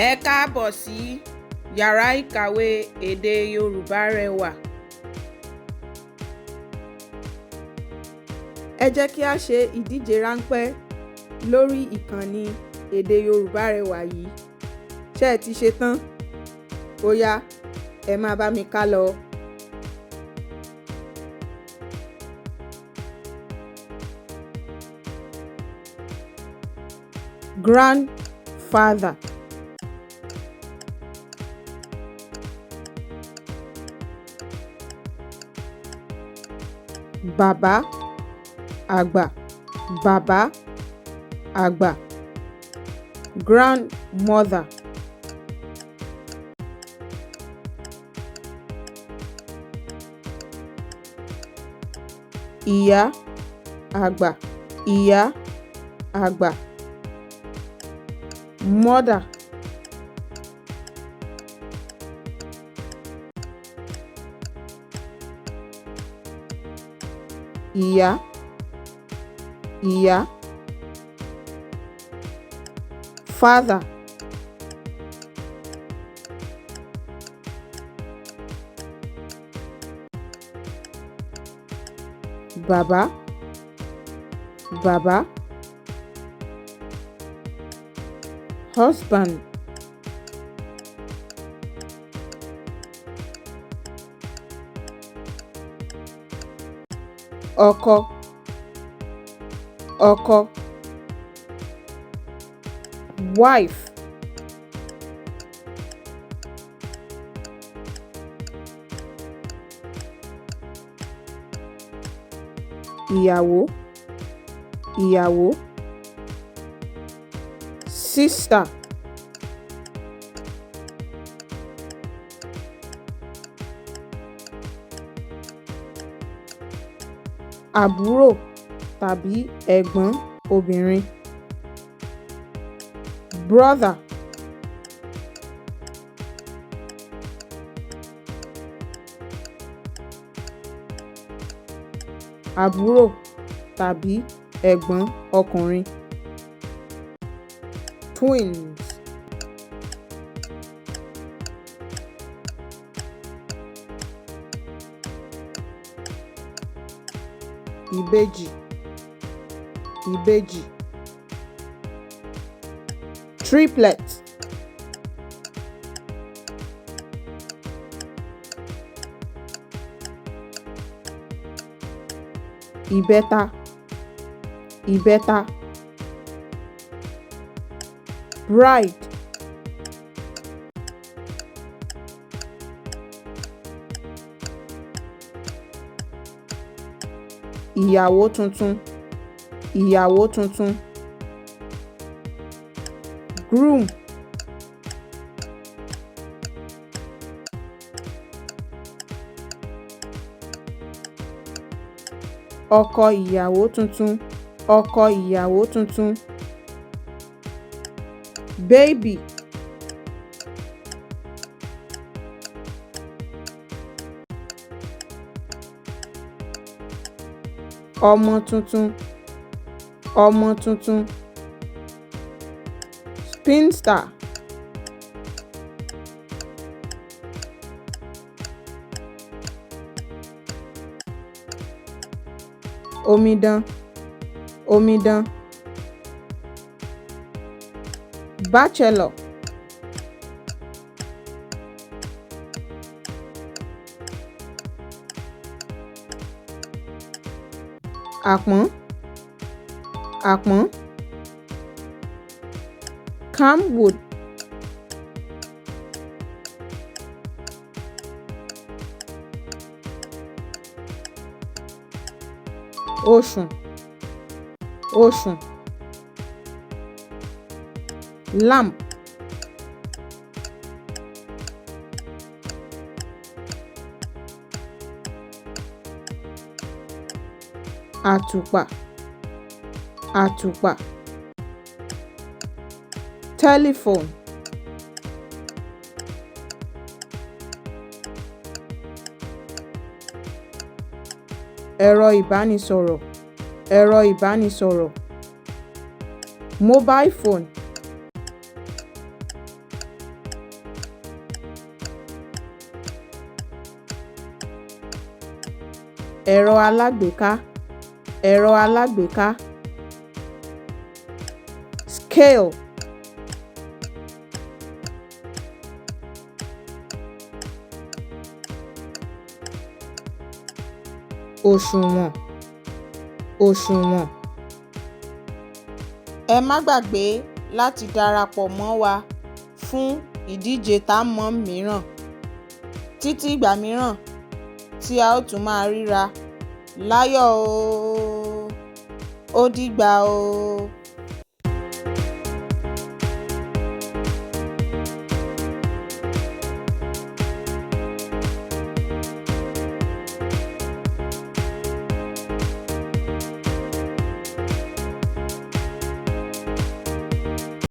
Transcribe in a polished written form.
Ẹ káàbọ̀ sí yàrá ìkàwé èdè Yorùbá Rẹwà. Ẹ jẹ́ kí a ṣe ìdíje ráńpẹ́ lórí ìkànnì èdè Yorùbá Rẹwà yìí. Ṣé ẹ ti ṣe tán? Ó yá, ẹ máa bá mi ká lọ. Grandfather. Bàbá àgbà, bàbá àgbà. Grandmother. Ìyá àgbà, ìyá àgbà. Mother. Ìyá, ìyá. Father. Bàbá, bàbá. Husband. Ọkọ, ọkọ. Wife. Ìyàwó, ìyàwó. Sister. Àbúrò tàbí ẹ̀gbọ́n obìnrin. Brother. Àbúrò tàbí ẹ̀gbọ́n ọkùnrin. Twins. Ìbejì, ìbejì. Triplet. Ìbẹ́ta, ìbẹ́ta. Bride. Ìyàwó tuntun, ìyàwó tuntun. Groom. Ọkọ ìyàwó tuntun, ọkọ ìyàwó tuntun. Baby. Ọmọ tuntun, ọmọ tuntun. Spinster. Omidan, omidan. Bachelor. Àpọ́n, àpọ́n. Camwood. Oṣùn, oṣùn. Lamp. Àtùpà, àtùpà. Telephone. ẹ̀rọ ìbánisọ̀rọ̀, ẹ̀rọ ìbánisọ̀rọ̀. mobile phone, ẹ̀rọ alágbèéká, ẹ̀rọ alágbèéká, scale, òṣùwọ̀n, òṣùwọ̀n. Ẹ má gbàgbé láti darapọ̀ mọ́ wa fún ìdíje támọ̀ mìíràn. Títí ìgbà mìíràn tí a ó tún máa ríra láyọ̀ o. Ó dìgbà o.